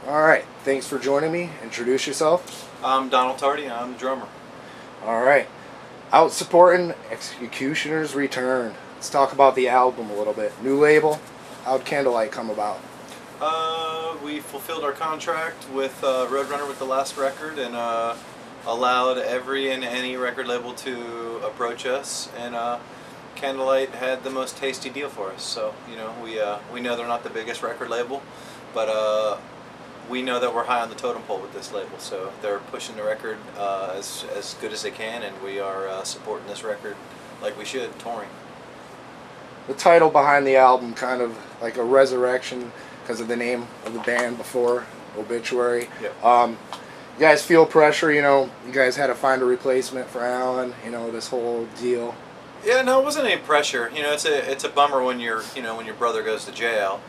All right, thanks for joining me. Introduce yourself. I'm Donald Tardy, I'm the drummer. All right, out supporting Executioner's Return. Let's talk about the album a little bit. New label. How'd Candlelight come about? We fulfilled our contract with Roadrunner with the last record and allowed every and any record label to approach us, and Candlelight had the most tasty deal for us. So we know they're not the biggest record label, but we know that we're high on the totem pole with this label. So they're pushing the record as good as they can, and we are supporting this record like we should, touring. The title behind the album, kind of like a resurrection because of the name of the band before, Obituary. Yep. You guys feel pressure, you guys had to find a replacement for Alan, this whole deal. Yeah, no, it wasn't any pressure. It's a bummer when when your brother goes to jail,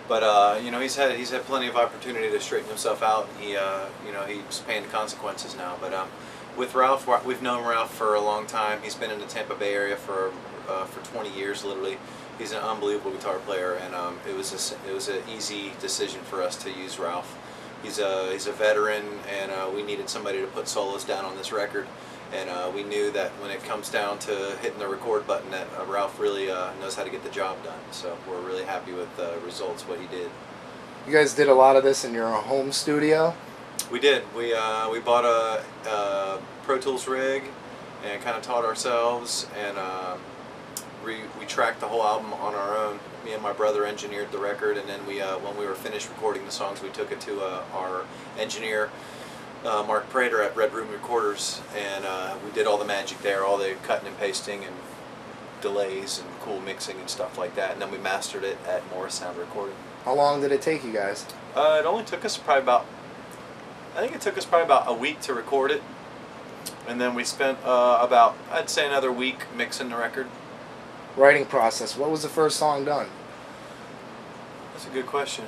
but he's had plenty of opportunity to straighten himself out. He's paying the consequences now. But with Ralph, we've known Ralph for a long time. He's been in the Tampa Bay area for 20 years, literally. He's an unbelievable guitar player, and it was an easy decision for us to use Ralph. He's a veteran, and we needed somebody to put solos down on this record. And we knew that when it comes down to hitting the record button, that Ralph really knows how to get the job done. So we're really happy with the results, what he did. You guys did a lot of this in your home studio? We did. We bought a Pro Tools rig and kind of taught ourselves, and we tracked the whole album on our own. Me and my brother engineered the record, and then when we were finished recording the songs, we took it to our engineer, Mark Prater at Red Room Recorders, and we did all the magic there, all the cutting and pasting and delays and cool mixing and stuff like that, and then we mastered it at Morris Sound Recording. How long did it take you guys? It only took us probably about a week to record it, and then we spent about, I'd say, another week mixing the record. Writing process. What was the first song done? That's a good question.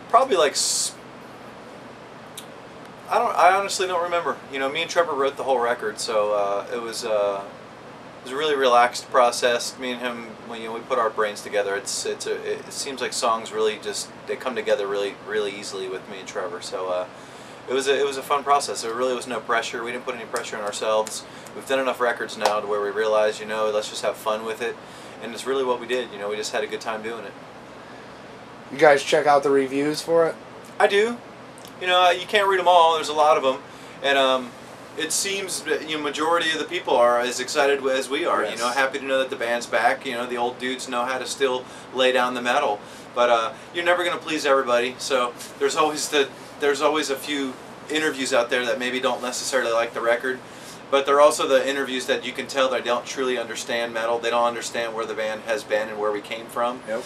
Probably like, I honestly don't remember. Me and Trevor wrote the whole record, so it was a really relaxed process. Me and him, we put our brains together. It seems like songs really they come together really easily with me and Trevor. So it was a fun process. There really was no pressure. We didn't put any pressure on ourselves. We've done enough records now to where we realize, let's just have fun with it, and it's really what we did. We just had a good time doing it. You guys check out the reviews for it? I do. You can't read them all. There's a lot of them, and it seems majority of the people are as excited as we are. Yes. Happy to know that the band's back. The old dudes know how to still lay down the metal, but you're never going to please everybody. So there's always a few interviews out there that maybe don't necessarily like the record, but they're also the interviews that you can tell they don't truly understand metal. They don't understand where the band has been and where we came from. Yep.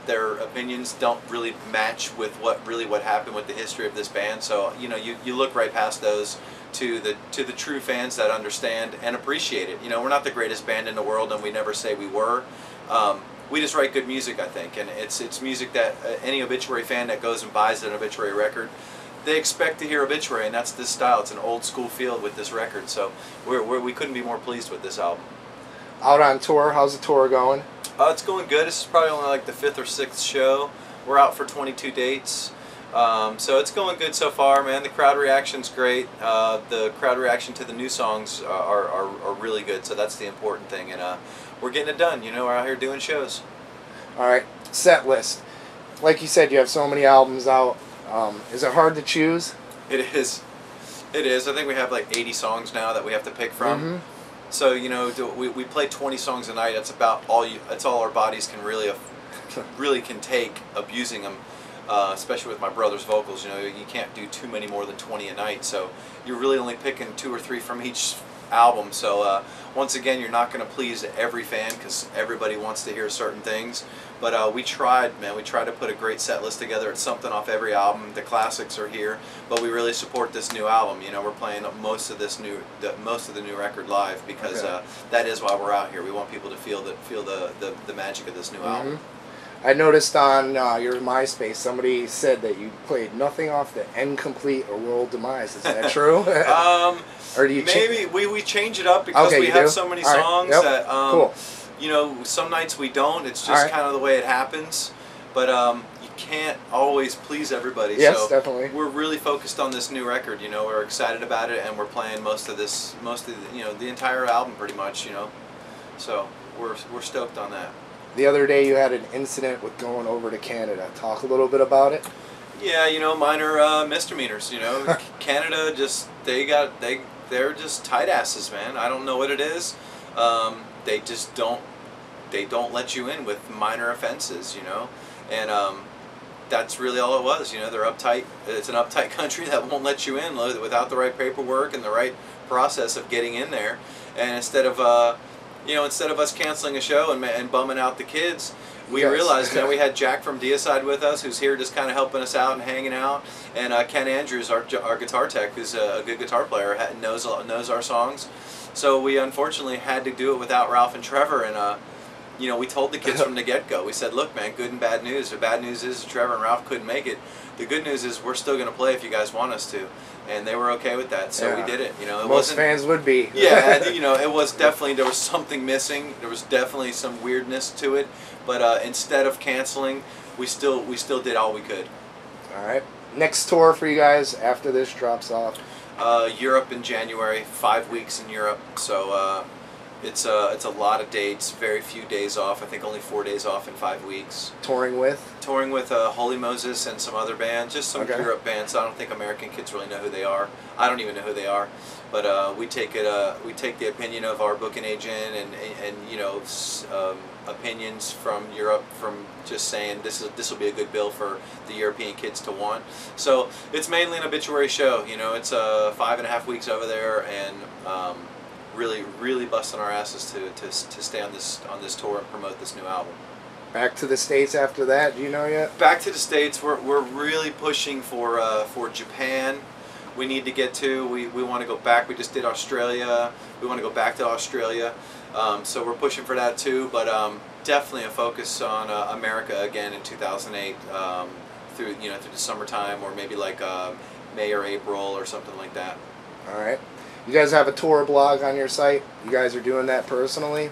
Their opinions don't really match with what happened with the history of this band. So you look right past those to the true fans that understand and appreciate it. We're not the greatest band in the world, and we never say we were. We just write good music, I think, and it's music that any Obituary fan that goes and buys an Obituary record, they expect to hear Obituary, and that's this style. It's an old school feel with this record, so we couldn't be more pleased with this album. Out on tour, how's the tour going? It's going good. This is probably only like the 5th or 6th show. We're out for 22 dates, so it's going good so far, man. The crowd reaction's great. The crowd reaction to the new songs are really good, so that's the important thing, and we're getting it done. We're out here doing shows. All right, set list. Like you said, you have so many albums out. Is it hard to choose? It is. It is. I think we have like 80 songs now that we have to pick from. Mm-hmm. So we play 20 songs a night. That's about all. That's all our bodies can really can take, abusing them. Especially with my brother's vocals, you can't do too many more than 20 a night. So you're really only picking 2 or 3 from each album. So once again, you're not going to please every fan because everybody wants to hear certain things. But we tried, man. We tried to put a great set list together. It's something off every album. The classics are here, but we really support this new album. We're playing most of the new record live because that is why we're out here. We want people to feel the magic of this new album. I noticed on your MySpace somebody said that you played nothing off the Incomplete or World Demise. Is that true? Or do you maybe we change it up because we have so many songs that cool. some nights we don't. It's just kind of the way it happens. But you can't always please everybody. Yes, so definitely. We're really focused on this new record. You know, we're excited about it, and we're playing most of the entire album pretty much. You know, so we're stoked on that. The other day you had an incident with going over to Canada. Talk a little bit about it. Yeah, you know, minor misdemeanors. You know, Canada they're just tight asses, man. I don't know what it is. They just don't let you in with minor offenses, you know, and that's really all it was. You know, they're uptight. It's an uptight country that won't let you in without the right paperwork and the right process of getting in there. And instead of us canceling a show and bumming out the kids, we realized that we had Jack from Deicide with us, who's here just kind of helping us out and hanging out, and Ken Andrews, our guitar tech, who's a good guitar player, knows our songs. So we unfortunately had to do it without Ralph and Trevor, and you know, we told the kids from the get-go. We said, look, man, good and bad news. The bad news is Trevor and Ralph couldn't make it. The good news is we're still going to play if you guys want us to. And they were okay with that, so we did it. You know, most fans would be. Yeah, you know, it was definitely, there was something missing. There was definitely some weirdness to it. But instead of canceling, we still did all we could. All right. Next tour for you guys after this drops off? Europe in January. 5 weeks in Europe. So it's a lot of dates. Very few days off. I think only 4 days off in 5 weeks. Touring with? Touring with Holy Moses and some other bands. Just some Europe bands. I don't think American kids really know who they are. I don't even know who they are. But we take the opinion of our booking agent and you know, opinions from Europe, from just saying this will be a good bill for the European kids to want. So it's mainly an Obituary show. You know, it's 5.5 weeks over there, and really busting our asses to stay on this tour and promote this new album. Back to the States after that, do you know yet? Back to the States, we're really pushing for Japan. We need to get to. We want to go back. We just did Australia. We want to go back to Australia. So we're pushing for that too. But definitely a focus on America again in 2008 through the summertime, or maybe like May or April or something like that. All right. You guys have a tour blog on your site? You guys are doing that personally?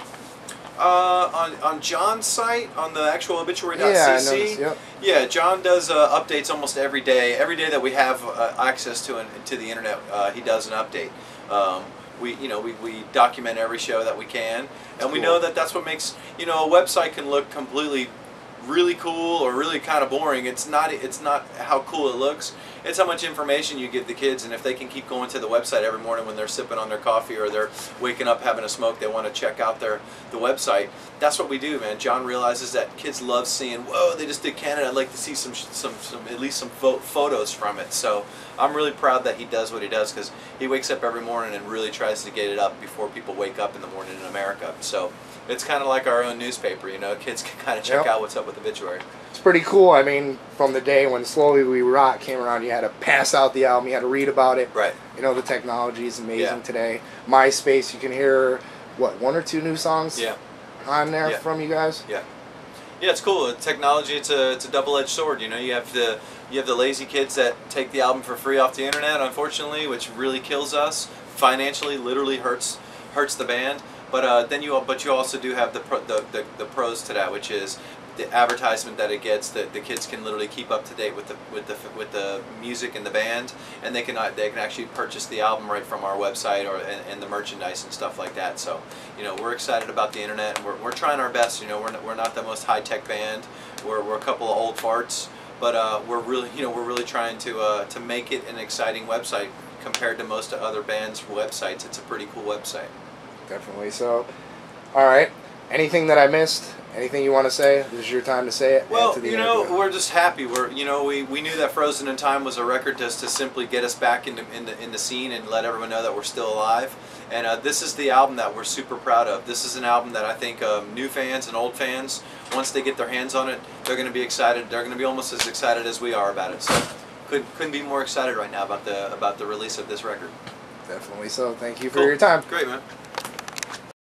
On John's site, on the actual obituary.cc, yeah, John does updates almost every day. Every day that we have access to the internet, he does an update. We document every show that we can, and we know that that's what makes, you know, a website can look completely really cool or really kind of boring. It's not how cool it looks. It's how much information you give the kids, and if they can keep going to the website every morning when they're sipping on their coffee or they're waking up having a smoke, they want to check out the website. That's what we do, man. John realizes that kids love seeing, whoa, they just did Canada. I'd like to see some at least some photos from it. So I'm really proud that he does what he does, because he wakes up every morning and really tries to get it up before people wake up in the morning in America. So it's kind of like our own newspaper, you know. Kids can kind of check out what's up with Obituary. It's pretty cool. I mean, from the day when Slowly We Rock came around, you had to pass out the album, you had to read about it. Right. You know, the technology is amazing today. MySpace, you can hear, what, 1 or 2 new songs on there from you guys? Yeah. Yeah, it's cool. Technology, it's a double-edged sword. You know, you have the lazy kids that take the album for free off the internet, unfortunately, which really kills us financially. Literally hurts the band. But then you also do have the pros to that, which is the advertisement that it gets. That the kids can literally keep up to date with the music and the band, and they can actually purchase the album right from our website and the merchandise and stuff like that. So, you know, we're excited about the internet, and we're trying our best. You know, we're not the most high tech band. We're a couple of old farts, but we're really trying to make it an exciting website compared to most other bands' websites. It's a pretty cool website. Definitely. So, all right. Anything that I missed? Anything you want to say? This is your time to say it. Well, you know, we're just happy. We knew that Frozen in Time was a record just to simply get us back in the scene and let everyone know that we're still alive. And this is the album that we're super proud of. This is an album that I think new fans and old fans, once they get their hands on it, they're going to be excited. They're going to be almost as excited as we are about it. So, couldn't be more excited right now about the release of this record. Definitely so. Thank you for your time. Great, man.